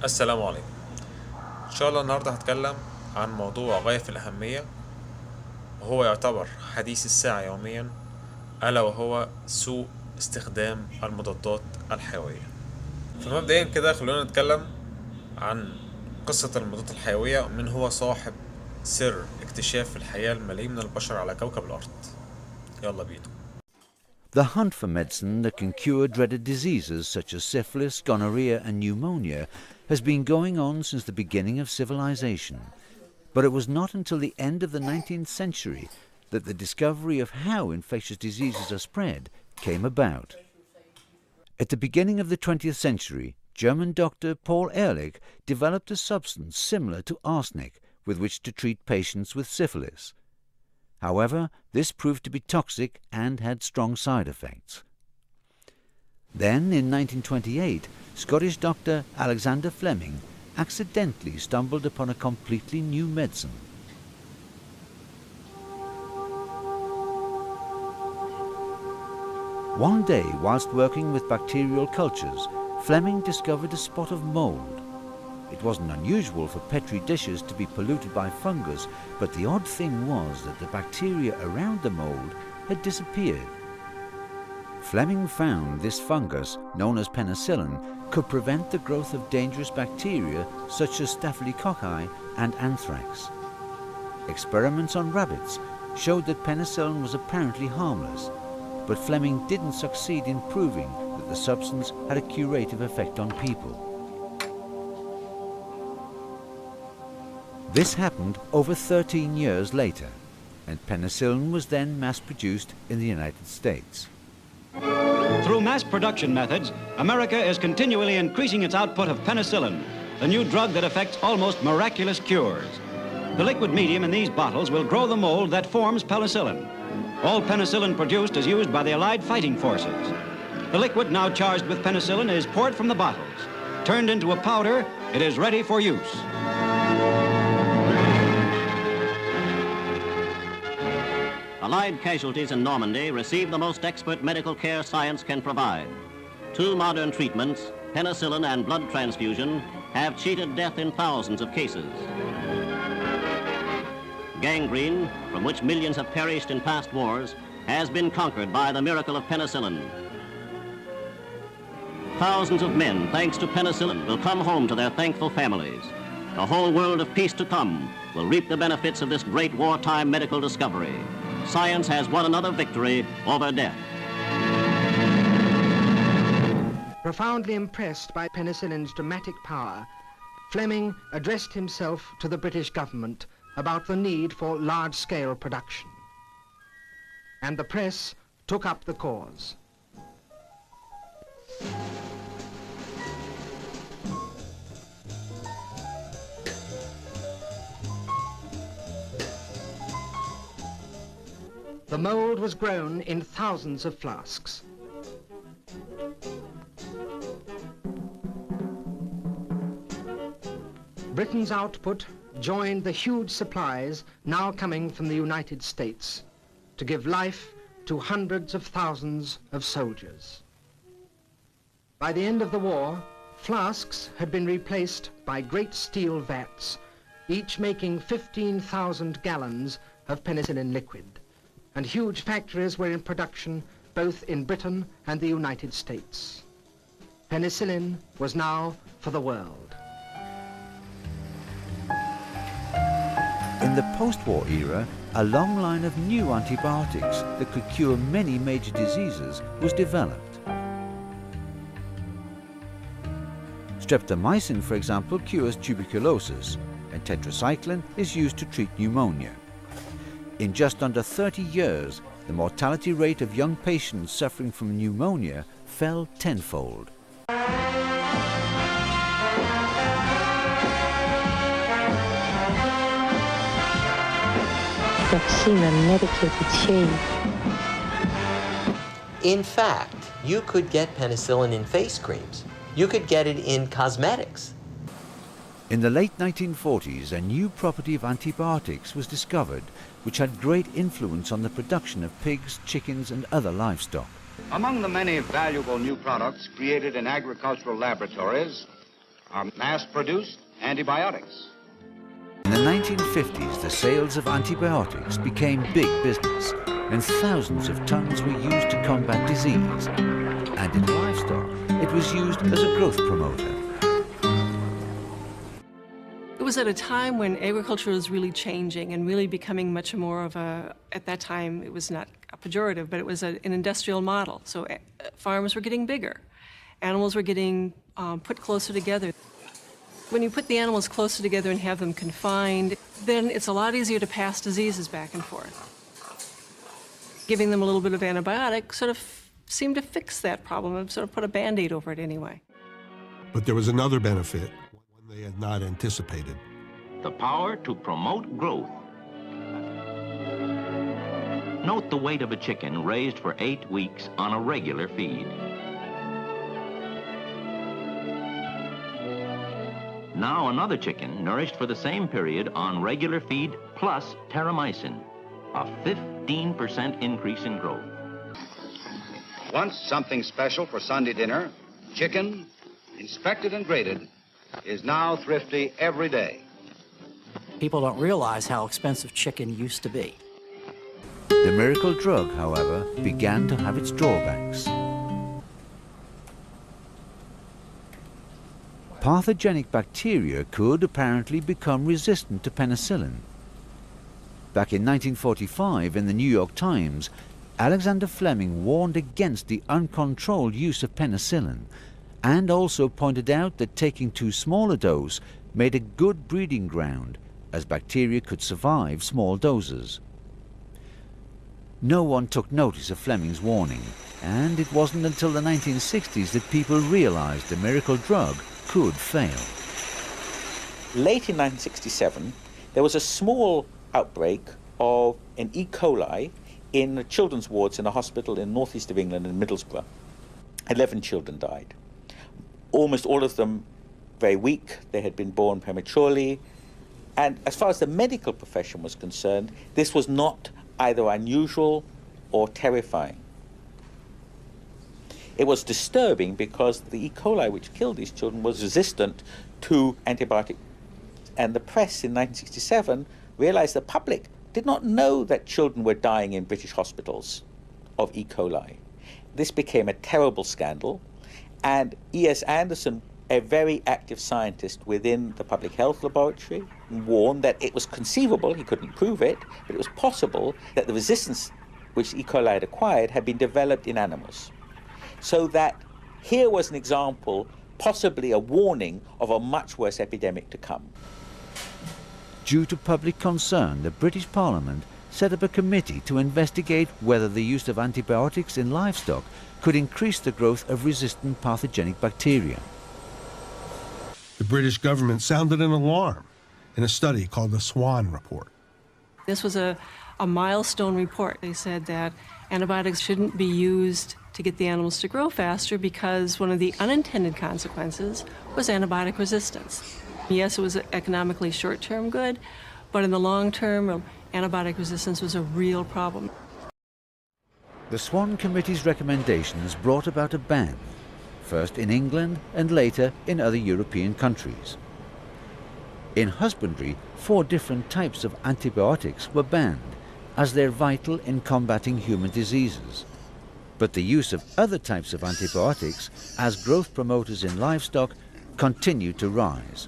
السلام عليكم. إن شاء الله النهاردة هتكلم عن موضوع غاية في الأهمية، وهو يعتبر حديث الساعة يوميا، ألا وهو سوء استخدام المضادات الحيوية. فمبدئيا كده خلونا نتكلم عن قصة المضادات الحيوية ومن هو صاحب سر اكتشاف الحياة الملايين من البشر على كوكب الأرض. يلا بينا. The hunt for medicine that can cure dreaded diseases such as syphilis, gonorrhea and pneumonia has been going on since the beginning of civilization. But it was not until the end of the 19th century that the discovery of how infectious diseases are spread came about. At the beginning of the 20th century, German doctor Paul Ehrlich developed a substance similar to arsenic with which to treat patients with syphilis. However, this proved to be toxic and had strong side effects. Then, in 1928, Scottish doctor Alexander Fleming accidentally stumbled upon a completely new medicine. One day, whilst working with bacterial cultures, Fleming discovered a spot of mould. It wasn't unusual for petri dishes to be polluted by fungus, but the odd thing was that the bacteria around the mould had disappeared. Fleming found this fungus, known as penicillin, could prevent the growth of dangerous bacteria such as staphylococci and anthrax. Experiments on rabbits showed that penicillin was apparently harmless, but Fleming didn't succeed in proving that the substance had a curative effect on people. This happened over 13 years later, and penicillin was then mass-produced in the United States. Through mass production methods, America is continually increasing its output of penicillin, the new drug that effects almost miraculous cures. The liquid medium in these bottles will grow the mold that forms penicillin. All penicillin produced is used by the Allied fighting forces. The liquid now charged with penicillin is poured from the bottles. Turned into a powder, it is ready for use. Allied casualties in Normandy received the most expert medical care science can provide. Two modern treatments, penicillin and blood transfusion, have cheated death in thousands of cases. Gangrene, from which millions have perished in past wars, has been conquered by the miracle of penicillin. Thousands of men, thanks to penicillin, will come home to their thankful families. The whole world of peace to come will reap the benefits of this great wartime medical discovery. Science has won another victory over death. Profoundly impressed by penicillin's dramatic power, Fleming addressed himself to the British government about the need for large-scale production. And the press took up the cause. The mold was grown in thousands of flasks. Britain's output joined the huge supplies now coming from the United States to give life to hundreds of thousands of soldiers. By the end of the war, flasks had been replaced by great steel vats, each making 15,000 gallons of penicillin liquid. And huge factories were in production both in Britain and the United States. Penicillin was now for the world. In the post-war era, a long line of new antibiotics that could cure many major diseases was developed. Streptomycin, for example, cures tuberculosis, and tetracycline is used to treat pneumonia. In just under 30 years, the mortality rate of young patients suffering from pneumonia fell tenfold. Vaccine and medicated shave. In fact, you could get penicillin in face creams. You could get it in cosmetics. In the late 1940s, a new property of antibiotics was discovered which had great influence on the production of pigs, chickens and other livestock. Among the many valuable new products created in agricultural laboratories are mass-produced antibiotics. In the 1950s, the sales of antibiotics became big business, and thousands of tons were used to combat disease. And in livestock, it was used as a growth promoter. It was at a time when agriculture was really changing and really becoming much more of a, at that time, it was not a pejorative, but it was an industrial model. So farms were getting bigger. Animals were getting put closer together. When you put the animals closer together and have them confined, then it's a lot easier to pass diseases back and forth. Giving them a little bit of antibiotic sort of seemed to fix that problem and sort of put a Band-Aid over it anyway. But there was another benefit, one they had not anticipated. The power to promote growth. Note the weight of a chicken raised for 8 weeks on a regular feed. Now another chicken nourished for the same period on regular feed plus terramycin, a 15% increase in growth. Once something special for Sunday dinner, chicken, inspected and graded, is now thrifty every day. People don't realize how expensive chicken used to be. The miracle drug, however, began to have its drawbacks. Pathogenic bacteria could apparently become resistant to penicillin. Back in 1945, in the New York Times, Alexander Fleming warned against the uncontrolled use of penicillin and also pointed out that taking too small a dose made a good breeding ground, as bacteria could survive small doses. No one took notice of Fleming's warning, and it wasn't until the 1960s that people realized the miracle drug could fail. Late in 1967, there was a small outbreak of an E. coli in the children's wards in a hospital in northeast of England in Middlesbrough. 11 children died. Almost all of them very weak. They had been born prematurely. And as far as the medical profession was concerned, this was not either unusual or terrifying. It was disturbing because the E. coli which killed these children was resistant to antibiotics. And the press in 1967 realized the public did not know that children were dying in British hospitals of E. coli. This became a terrible scandal, and E.S. Anderson, a very active scientist within the public health laboratory, warned that it was conceivable, he couldn't prove it, but it was possible that the resistance which E. coli had acquired had been developed in animals. So that here was an example, possibly a warning of a much worse epidemic to come. Due to public concern, the British Parliament set up a committee to investigate whether the use of antibiotics in livestock could increase the growth of resistant pathogenic bacteria. The British government sounded an alarm in a study called the Swan Report. This was a milestone report. They said that antibiotics shouldn't be used to get the animals to grow faster because one of the unintended consequences was antibiotic resistance. Yes, it was economically short-term good, but in the long term, antibiotic resistance was a real problem. The Swan Committee's recommendations brought about a ban, first in England and later in other European countries. In husbandry, 4 different types of antibiotics were banned, as they're vital in combating human diseases. But the use of other types of antibiotics as growth promoters in livestock continued to rise.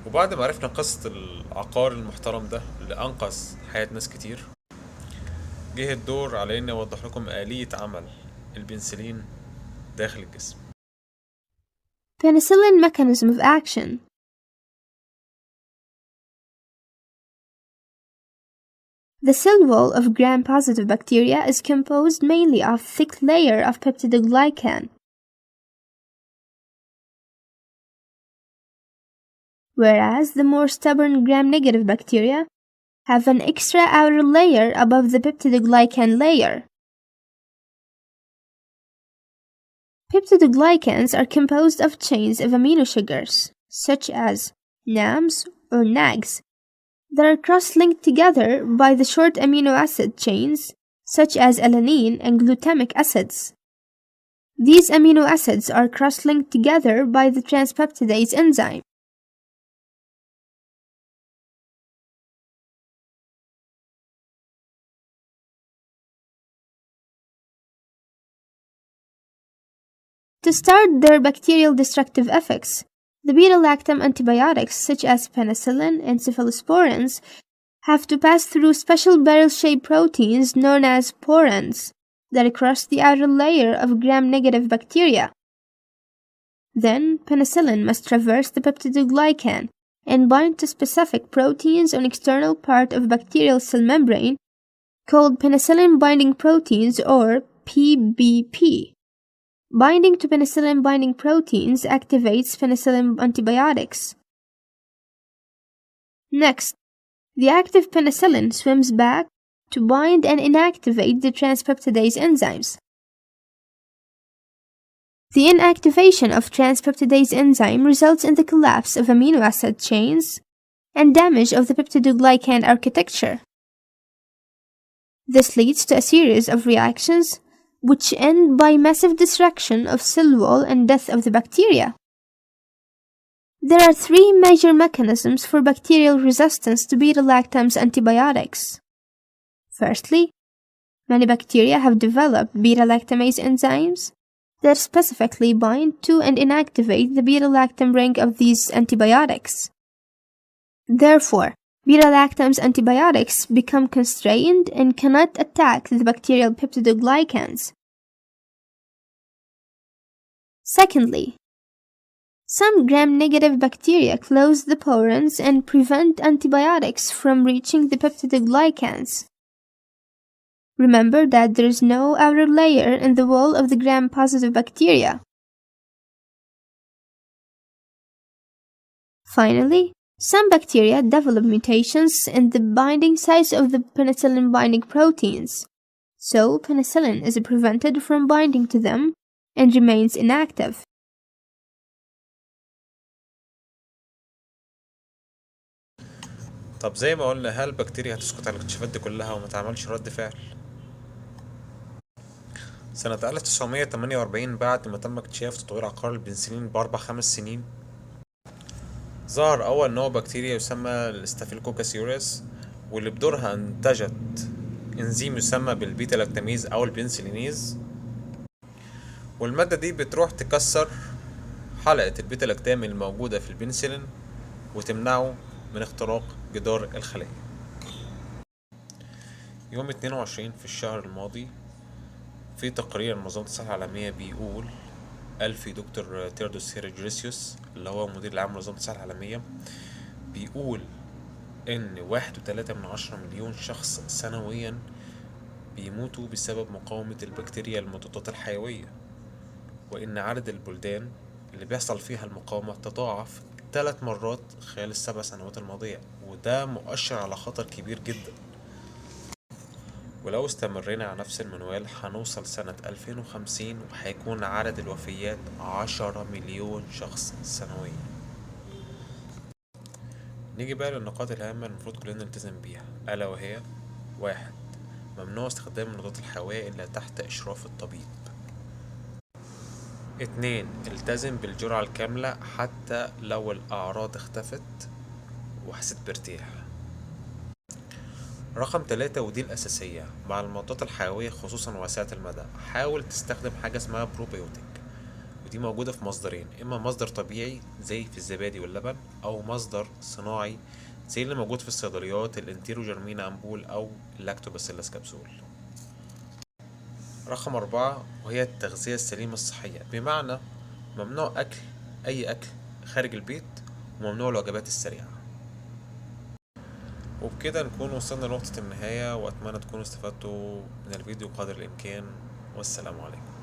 وبعد ما عرفنا قصة العقار المحترم ده اللي أنقذ حياة ناس كتير، جه الدور على إني أوضح لكم آلية عمل البنسلين داخل الجسم. Penicillin mechanism of action. The cell wall of gram-positive bacteria is composed mainly of thick layer of peptidoglycan, whereas the more stubborn gram-negative bacteria have an extra outer layer above the peptidoglycan layer. Peptidoglycans are composed of chains of amino sugars, such as NAMs or NAGs, that are cross-linked together by the short amino acid chains, such as alanine and glutamic acids. These amino acids are cross-linked together by the transpeptidase enzyme. To start their bacterial destructive effects, the beta-lactam antibiotics such as penicillin and cephalosporins have to pass through special barrel-shaped proteins known as porins that cross the outer layer of gram-negative bacteria. Then, penicillin must traverse the peptidoglycan and bind to specific proteins on external part of bacterial cell membrane called penicillin binding proteins or PBP. Binding to penicillin binding proteins activates penicillin antibiotics. Next, the active penicillin swims back to bind and inactivate the transpeptidase enzymes. The inactivation of transpeptidase enzyme results in the collapse of amino acid chains and damage of the peptidoglycan architecture. This leads to a series of reactions which end by massive destruction of cell wall and death of the bacteria. There are three major mechanisms for bacterial resistance to beta-lactam's antibiotics. Firstly, many bacteria have developed beta-lactamase enzymes that specifically bind to and inactivate the beta-lactam ring of these antibiotics. Therefore, beta-lactam's antibiotics become constrained and cannot attack the bacterial peptidoglycans. Secondly, some gram-negative bacteria close the porins and prevent antibiotics from reaching the peptidoglycans. Remember that there is no outer layer in the wall of the gram-positive bacteria. Finally, some bacteria develop mutations in the binding sites of the penicillin binding proteins, so penicillin is prevented from binding to them and remains inactive. طب زي ما قلنا، هل البكتيريا هتسكت على الاكتشافات دي كلها وما تعملش رد فعل؟ سنة 1948 بعد ما تم اكتشاف تطوير عقار البنسلين ب4-5 سنين، ظهر أول نوع بكتيريا يسمى الاستافيلوكوكس اوريوس، واللي بدورها انتجت انزيم يسمى بالبيتا لاكتاميز أو البنسلينيز، والمادة دي بتروح تكسر حلقة البيتا لاكتام الموجودة في البنسلين وتمنعه من اختراق جدار الخلية. يوم 22 في الشهر الماضي، في تقرير منظمة الصحة العالمية بيقول، قال في دكتور تيردوس هيرجريسيوس اللي هو مدير العام لمنظمة الصحة العالمية، بيقول إن 1.3 مليون شخص سنويا بيموتوا بسبب مقاومة البكتيريا المضادات الحيوية، وإن عدد البلدان اللي بيحصل فيها المقاومة تضاعف 3 مرات خلال ال7 سنوات الماضية، وده مؤشر على خطر كبير جدا. ولو استمرينا على نفس المنوال هنوصل سنة 2050 وهيكون عدد الوفيات 10 مليون شخص سنويا. نيجي بقى للنقاط الهامة المفروض كلنا نلتزم بيها، ألا وهي: 1. ممنوع استخدام المضادات الحيوية إلا تحت إشراف الطبيب. 2. التزم بالجرعة الكاملة حتى لو الأعراض اختفت وحسيت بارتياح. رقم 3، ودي الأساسية، مع المضادات الحيوية خصوصا واسعة المدى حاول تستخدم حاجة اسمها بروبيوتيك، ودي موجودة في مصدرين، إما مصدر طبيعي زي في الزبادي واللبن، أو مصدر صناعي زي اللي موجود في الصيدليات، الانتيروجرمين أمبول أو اللاكتوباسيلس كبسول. رقم 4، وهي التغذية السليمة الصحية، بمعنى ممنوع أي أكل خارج البيت، وممنوع الوجبات السريعة. وبكده نكون وصلنا لنقطة النهاية، وأتمنى تكونوا استفدتوا من الفيديو قدر الإمكان، والسلام عليكم.